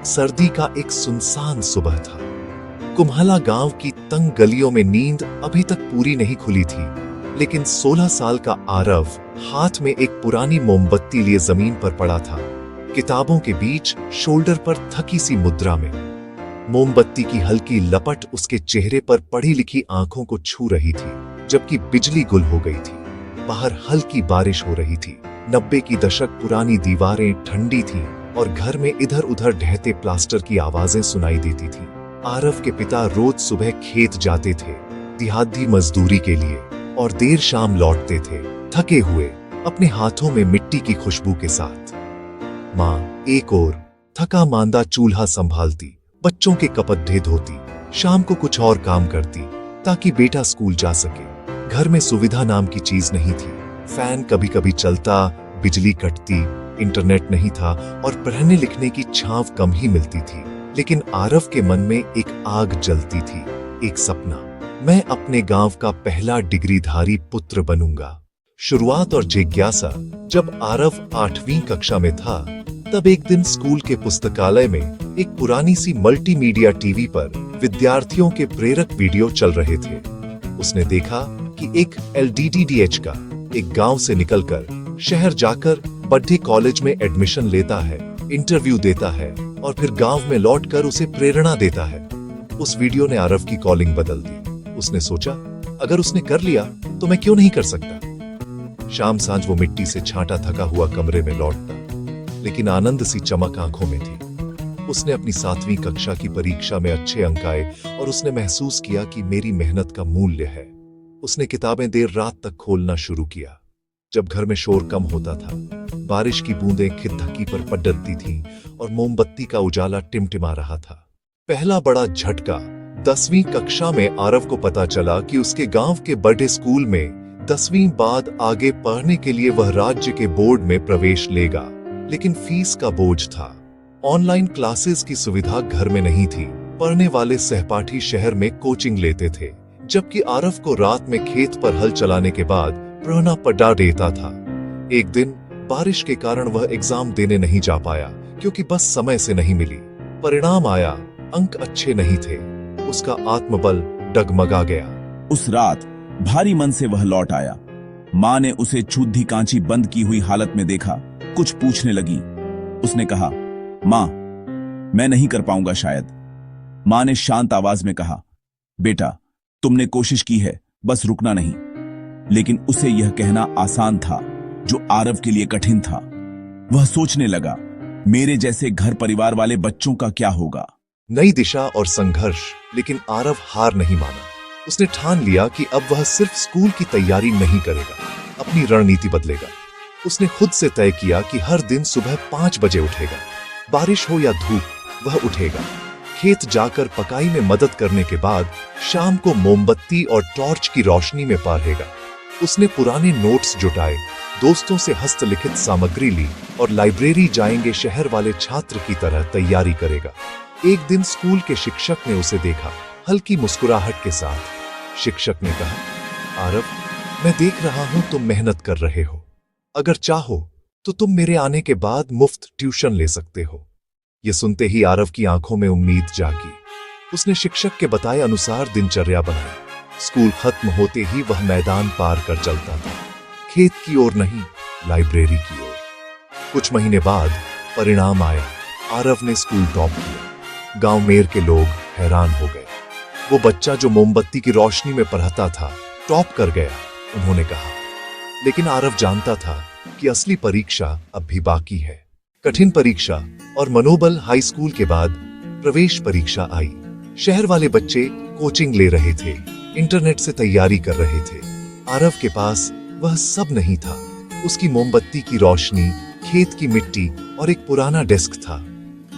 सर्दी का एक सुनसान सुबह था। कुम्हला गांव की तंग गलियों में नींद अभी तक पूरी नहीं खुली थी, लेकिन 16 साल का आरव हाथ में एक पुरानी मोमबत्ती लिए जमीन पर पड़ा था, किताबों के बीच शोल्डर पर थकी सी मुद्रा में। मोमबत्ती की हल्की लपट उसके चेहरे पर पढ़ी लिखी आंखों को छू रही थी, जबकि बिजली गुल हो गई थी। बाहर हल्की बारिश हो रही थी। 90 की दशक पुरानी दीवारें ठंडी थीं और घर में इधर उधर ढहते प्लास्टर की आवाजें सुनाई देती थीं। आरव के पिता रोज सुबह खेत जाते थे, दिहाड़ी मजदूरी के लिए, और देर शाम लौटते थे, थके हुए, अपने हाथों में मिट्टी की खुशबू के साथ। माँ एक और थका मांदा चूल्हा संभालती, बच्चों के कपड़े धोती, शाम को कुछ और काम करती ताकि बेटा स्कूल जा सके। घर में सुविधा नाम की चीज नहीं थी। फैन कभी कभी चलता, बिजली कटती, इंटरनेट नहीं था और पढ़ने लिखने की छांव कम ही मिलती थी। लेकिन आरव के मन में एक आग जलती थी, एक सपना। मैं अपने गांव का पहला डिग्रीधारी पुत्र बनूंगा। शुरुआत और जिज्ञासा। जब आरव 8वीं कक्षा में था, तब एक दिन स्कूल के पुस्तकालय में एक पुरानी सी मल्टीमीडिया टीवी पर विद्यार्थियों के प्रेरक वीडियो चल रहे थे। उसने देखा कि एक LDDDH का एक गांव से निकलकर शहर जाकर बड्ढे कॉलेज में एडमिशन लेता है, इंटरव्यू देता है और फिर गांव में लौटकर उसे प्रेरणा देता है। उस वीडियो ने आरव की कॉलिंग बदल दी। उसने सोचा, अगर उसने कर लिया तो मैं क्यों नहीं कर सकता। शाम सांझ वो मिट्टी से छांटा थका हुआ कमरे में लौटता, लेकिन आनंद सी चमक आंखों में थी। उसने अपनी 7वीं कक्षा की परीक्षा में अच्छे अंक आए और उसने महसूस किया कि मेरी मेहनत का मूल्य है। उसने किताबें देर रात तक खोलना शुरू किया। जब घर में शोर कम होता था, बारिश की बूंदें खिड़की पर पड़ती थीं और मोमबत्ती का उजाला टिमटिमा रहा था। पहला बड़ा झटका। 10वीं कक्षा में आरव को पता चला कि उसके गांव के बड़े स्कूल में 10वीं बाद आगे पढ़ने के लिए वह राज्य के बोर्ड में प्रवेश लेगा, लेकिन फीस का बोझ था। ऑनलाइन क्लासेस की सुविधा घर में नहीं थी। पढ़ने वाले सहपाठी शहर में कोचिंग लेते थे, जबकि आरव को रात में खेत पर हल चलाने के बाद पढ़ना पड़ा देता था। एक दिन बारिश के कारण वह एग्जाम देने नहीं जा पाया, क्योंकि बस समय से नहीं मिली। परिणाम आया, अंक अच्छे नहीं थे। उसका आत्मबल डगमगा गया। उस रात भारी मन से वह लौट आया। माँ ने उसे चूधी कांची बंद की हुई हालत में देखा, कुछ पूछने लगी। उसने कहा, माँ, मैं नहीं कर पाऊंगा शायद। माँ ने शांत आवाज में कहा, बेटा, तुमने कोशिश की है, बस रुकना नहीं। लेकिन उसे यह कहना आसान था, जो आरव के लिए कठिन था। वह सोचने लगा, मेरे जैसे घर परिवार वाले बच्चों का क्या होगा। नई दिशा और संघर्ष, लेकिन आरव हार नहीं माना। उसने ठान लिया कि अब वह सिर्फ स्कूल की तैयारी नहीं करेगा, अपनी रणनीति बदलेगा। उसने खुद से तय किया कि हर दिन सुबह 5 बजे उठेगा। बारिश हो या धूप, वह उठेगा। खेत जाकर पकाई में मदद करने के बाद शाम को मोमबत्ती और टॉर्च की रोशनी में पढ़ेगा। उसने पुराने नोट्स जुटाए, दोस्तों से हस्तलिखित सामग्री ली और लाइब्रेरी जाएंगे शहर वाले छात्र की तरह तैयारी करेगा। एक दिन स्कूल के शिक्षक ने उसे देखा, हल्की मुस्कुराहट के साथ। शिक्षक ने कहा, आरव, मैं देख रहा हूं तुम मेहनत कर रहे हो। अगर चाहो तो तुम मेरे आने के बाद मुफ्त ट्यूशन ले सकते हो। यह सुनते ही आरव की आंखों में उम्मीद जागी। उसने शिक्षक के बताए अनुसार दिनचर्या बनाई। स्कूल खत्म होते ही वह मैदान पार कर चलता था, खेत की ओर नहीं, लाइब्रेरी की ओर। कुछ महीने बाद परिणाम आया। आरव ने स्कूल टॉप किया। गांव मेर के लोग हैरान हो गए। वो बच्चा जो मोमबत्ती की रोशनी में पढ़ता था, टॉप कर गया, उन्होंने कहा। लेकिन आरव जानता था कि असली परीक्षा अब भी बाकी है। कठिन परीक्षा और मनोबल। हाई स्कूल के बाद प्रवेश परीक्षा आई। शहर वाले बच्चे कोचिंग ले रहे थे, इंटरनेट से तैयारी कर रहे थे। आरव के पास वह सब नहीं था। उसकी मोमबत्ती की रोशनी, खेत की मिट्टी और एक पुराना डेस्क था।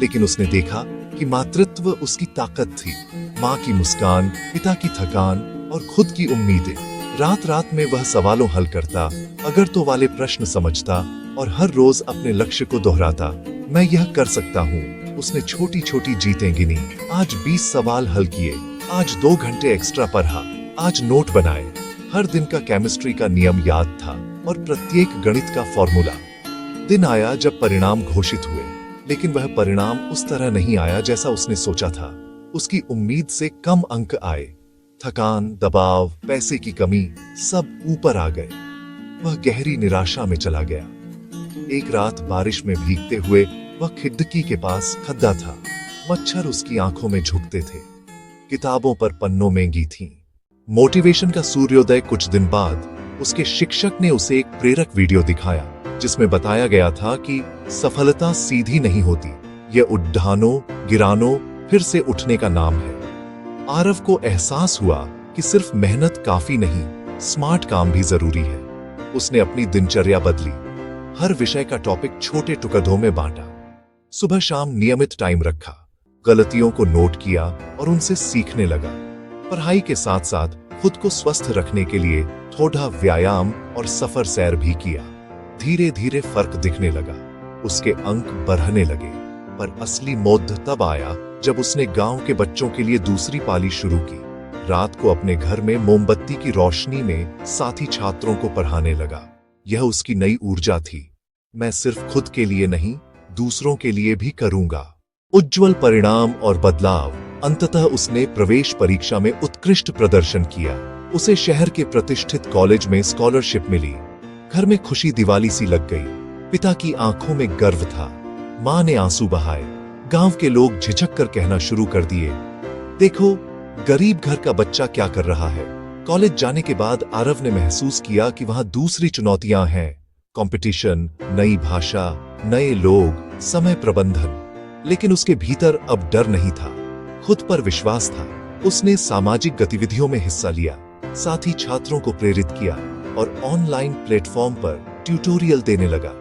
लेकिन उसने देखा कि मातृत्व उसकी ताकत थी। माँ की मुस्कान, पिता की थकान और खुद की उम्मीदें। रात रात में वह सवालों हल करता, अगर तो वाले प्रश्न समझता और हर रोज अपने लक्ष्य को दोहराता। मैं यह कर सकता हूँ। उसने छोटी छोटी जीतें गिनी। आज 20 सवाल हल किए, आज 2 घंटे एक्स्ट्रा पढ़ा, आज नोट बनाए। हर दिन का केमिस्ट्री का नियम याद था और प्रत्येक गणित का फॉर्मूला। दिन आया जब परिणाम घोषित हुए। लेकिन वह परिणाम उस तरह नहीं आया जैसा उसने सोचा था। उसकी उम्मीद से कम अंक आए। थकान, दबाव, पैसे की कमी सब ऊपर आ गए। वह गहरी निराशा में चला गया। एक रात बारिश में भीगते हुए वह खिड़की के पास खद्दा था। मच्छर उसकी आंखों में झुकते थे। किताबों पर पन्नों में थीं। मोटिवेशन का सूर्योदय कुछ दिन बाद उसके शिक्षक ने उसे एक प्रेरक वीडियो दिखाया जिसमें बताया गया था कि सफलता सीधी नहीं होती, यह उद्धानों, गिरानों, फिर से उठने का नाम है। आरव को एहसास हुआ कि सिर्फ मेहनत काफी नहीं, स्मार्ट काम भी जरूरी है। उसने अपनी दिनचर्या बदली। हर विषय का टॉपिक छोटे टुकड़ों में बांटा। सुबह शाम नियमित टाइम रखा। गलतियों को नोट किया और उनसे सीखने लगा। पढ़ाई के साथ साथ खुद को स्वस्थ रखने के लिए थोड़ा व्यायाम और सफर सैर भी किया। धीरे धीरे फर्क दिखने लगा। उसके अंक बढ़ने लगे। पर असली मोड़ तब आया जब उसने गांव के बच्चों के लिए दूसरी पाली शुरू की। रात को अपने घर में मोमबत्ती की रोशनी में साथी छात्रों को पढ़ाने लगा। यह उसकी नई ऊर्जा थी। मैं सिर्फ खुद के लिए नहीं, दूसरों के लिए भी करूंगा। उज्जवल परिणाम और बदलाव। अंततः उसने प्रवेश परीक्षा में उत्कृष्ट प्रदर्शन किया। उसे शहर के प्रतिष्ठित कॉलेज में स्कॉलरशिप मिली। घर में खुशी दिवाली सी लग गई। पिता की आंखों में गर्व था। मां ने आंसू बहाए। गांव के लोग झिझक कर कहना शुरू कर दिए, देखो गरीब घर का बच्चा क्या कर रहा है। कॉलेज जाने के बाद आरव ने महसूस किया कि वहां दूसरी चुनौतियां हैं। कंपटीशन, नई भाषा, नए लोग, समय प्रबंधन। लेकिन उसके भीतर अब डर नहीं था, खुद पर विश्वास था। उसने सामाजिक गतिविधियों में हिस्सा लिया, साथी छात्रों को प्रेरित किया और ऑनलाइन प्लेटफॉर्म पर ट्यूटोरियल देने लगा।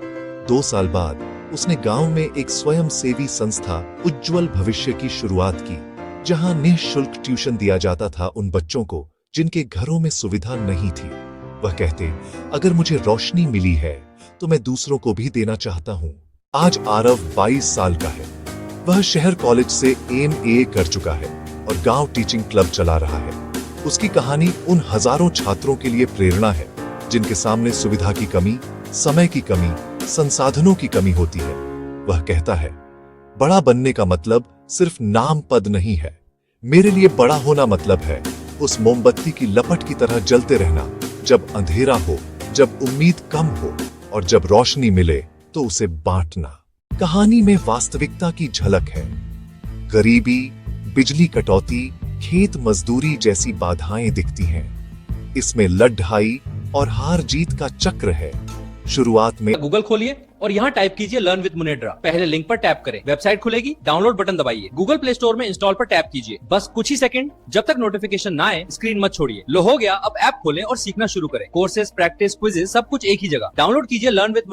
2 साल बाद उसने गांव में एक स्वयंसेवी संस्था उज्जवल भविष्य की शुरुआत की, जहां निःशुल्क ट्यूशन दिया जाता था उन बच्चों को जिनके घरों में सुविधा नहीं थी। वह कहते, अगर मुझे रोशनी मिली है तो मैं दूसरों को भी देना चाहता हूं। आज आरव 22 साल का है। वह शहर कॉलेज से MA कर चुका है और गांव टीचिंग क्लब चला रहा है। उसकी कहानी उन हजारों छात्रों के लिए प्रेरणा है जिनके सामने सुविधा की कमी, समय की कमी, संसाधनों की कमी होती है। वह कहता है, बड़ा बनने का मतलब सिर्फ नाम पद नहीं है। मेरे लिए बड़ा होना मतलब है उस मोमबत्ती की लपट की तरह जलते रहना, जब अंधेरा हो, जब उम्मीद कम हो और जब रोशनी मिले तो उसे बांटना। कहानी में वास्तविकता की झलक है। गरीबी, बिजली कटौती, खेत मजदूरी जैसी बाधाएं दिखती हैं। इसमें लड़ाई और हार जीत का चक्र है। शुरुआत में गूगल खोलिए और यहाँ टाइप कीजिए लर्न विद मुनेट्रा। पहले लिंक पर टैप करें, वेबसाइट खुलेगी, डाउनलोड बटन दबाइए, गूगल प्ले स्टोर में इंस्टॉल पर टैप कीजिए। बस कुछ ही सेकंड, जब तक नोटिफिकेशन ना आए स्क्रीन मत छोड़िए। लो हो गया, अब ऐप खोलें और सीखना शुरू करें। कोर्सेज, प्रैक्टिस, क्विजेज सब कुछ एक ही जगह। डाउनलोड कीजिए लर्न विद